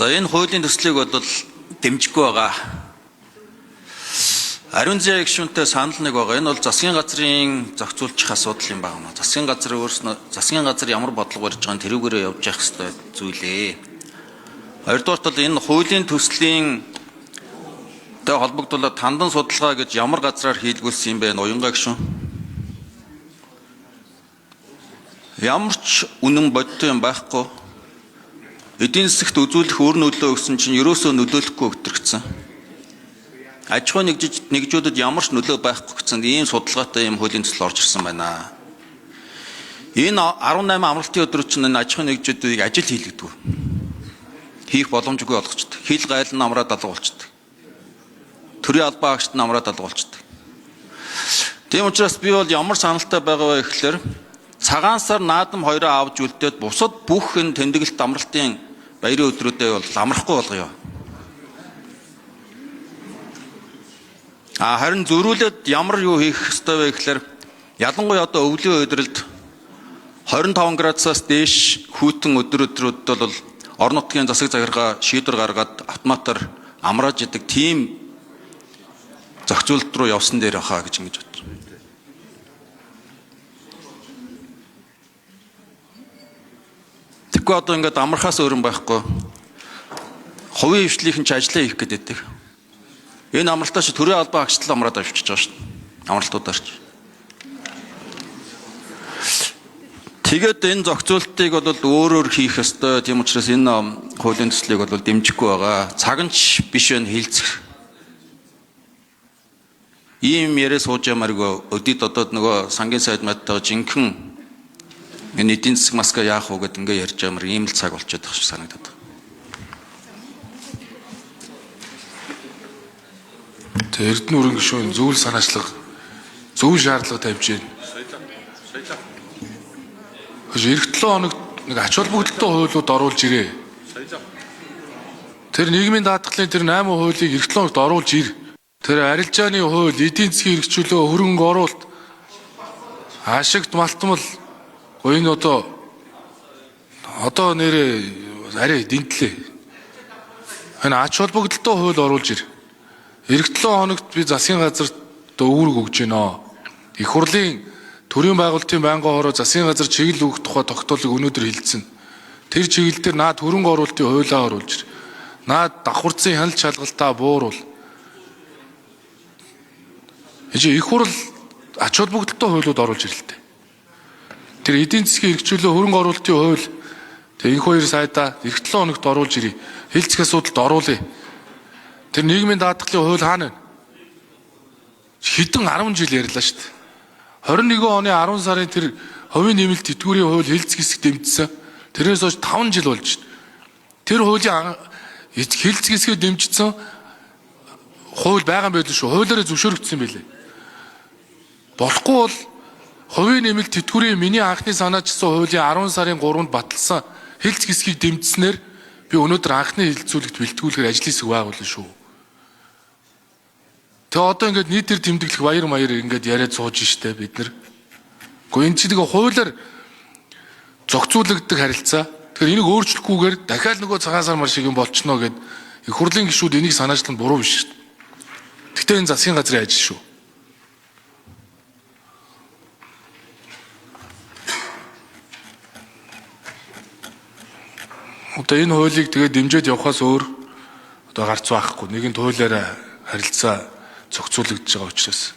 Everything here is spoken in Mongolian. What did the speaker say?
За энэ хуулийн төслийг бол дэмжихгүй байгаа. Ариун зээг гишүүнтэй санал нэг байгаа. Энэ бол засгийн газрын зохицуулчих асуудал юм байна. Засгийн газар ямар бодлого барьж байгаа нь тэрүүгээрээ явж явах ёстой зүйлээ. Хоёрдугаарт бол энэ хуулийн төслийн тэй холбогдуулаад тандан судалгаа гэж ямар газраар хийлгүүлсэн юм бэ? Уянгаа гишүүн. Ямар ч үнэн бодтой юм байхгүй. Эдийн засагт үзүүлэх өр нөлөө өгсөн чинь ерөөсөө нөлөөлөхгүй өгтрөгцсөн. Аж ахуй нэгжүүдэд ямар ч нөлөө байхгүй гэсэн ийм судалгаатай ийм хуулийн төсөл орж ирсэн байна. Энэ 18 амралтын өдрөөр чинь энэ аж ахуй нэгжүүдийг ажил хийлгдэг. Хийх боломжгүй болгочтой. Хил гайл нь амраад алга болчтой. Төрийн албан агчид нь амраад алга болчтой. Тийм учраас би бол ямар саналтай байгаа вэ гэхээр цагаан сар наадам хоёроо авч үлдээд бусад бүх энэ тэмдэглэлт амралтын баярын өдрүүдэд бол амрахгүй болгоё. Харин зөрүүлээд ямар юу хийх ёстой вэ гэхээр ялангуяа одоо өвлийн өдрөлд 25 градусаас дээш хүйтэн өдрүүдэд бол орон нутгийн засаг захиргаа шийдвэр гаргаад автоматар амрааж идэг тийм зохицуулалт руу явсан дээр хаа гэж ингэж бодсон. Тэгэхгүй одоо ингээд амархаас өөр юм байхгүй. Хувийн хвшлийнхэн ч ажиллаа хийх гэдэг. Энэ амралтаа чи төрийн албан агчид амраад авчиж байгаа шүү дээ. Амралтуудаар ч. Тэгээд энэ зохицуултыг бол өөрөөр хийх ёстой. Тийм учраас энэ хуулийн төслийг бол дэмжихгүй байгаа. Цаг нь ч биш вэ хэлцэх. Ийм яриа сууж ямааргүй өдөрт одоо нөгөө сангийн сайд мадтайгаа жинхэнэ энэ эдийн засаг маска яах вэ гэдэг ингээ ярьж байгаа юм ийм л цаг болчиход байгаа шиг санагдаад байна. Тэ Эрдэнэ өрн гишүүн зөвл санаачлага зөв шаардлага тавьж байна. Эх 7 хоногт нэг ач холбогдолтой хуулиуд оруулж ирээ. Тэр нийгмийн даатгалын тэр 8 хуулийг эх 7 хоногт оруулж ир. Тэр арилжааны хууль, эдийн засгийн хэрэгжүүлээ, хөрөнгө оруулалт, ашигт малтмал энэ одоо нэрээ арай дэнтлээ. Энэ ач холбогдолтой хууль оруулж ир. Эх 7 хоногт би засгийн газарт өвөрг өгж байна. Их хурлын төрийн байгуулалтын байнгын хороо засгийн газар чиглэл өгөх тухай тогтоолыг өнөөдөр хэлсэн. Тэр чиглэл дээр наад хөрөнгө оруулалтын хуулиа оруулж ир. Наад давхарцын хяналт шалгалтаа бууруул. Их хурл ач холбогдолтой хуулиуд оруулж ирэлтэй. Тэр эдийн засгийн хэрэгжүүлээ хөрөнгө оруулалтын хууль тэр энэ хоёр сайдаа эх 7 хоногт оруулж ирээ. Хэлцэх асуудалд оруулъя. Тэр нийгмийн даатгалын хууль хаана вэ? Хэдэн 10 жил ярьлаа шүү дээ. 21 оны 10 сарын тэр хувийн нэмэлт тэтгэврийн хууль хэлцэх хэсэг дэмжсэн. Тэрнээс хойш 5 жил болж байна. Тэр хуулийн хэлцэх хэсгээ дэмжсэн хууль байгаа юм байл шүү. Хуулиараа зөвшөөрөгдсөн байлээ. Болохгүй бол хувийн нэмэлт тэтгэврийн миний анхны санаачсан хуулийн 10 сарын 3-нд баталсан хэлцэх хэсгийг дэмжснээр би өнөөдөр анхны хэлэлцүүлэгт бэлтгүүлэхээр ажлын хэсэг байгуулна шүү. Тэгээ одоо ингээд нийтээр тэмдэглэх баяр ингээд яриад сууж штэ бид нар. Гэхдээ энэ чинь хуулиар зохицуулагддаг харилцаа. Тэгэхээр энийг өөрчлөхгүйгээр дахиад нөгөө цагаан сар мар шиг юм болчихно гэд их хурлын гишүүд энийг санаачлан буруу биш шүү. Гэхдээ энэ засгийн газрын ажил шүү. Одоо энэ хуулийг тэгээд дэмжиж явахаас өөр одоо гарц байхгүй. Нэгэнт хуулиараа харилцаа зохицуулагдж байгаа учраас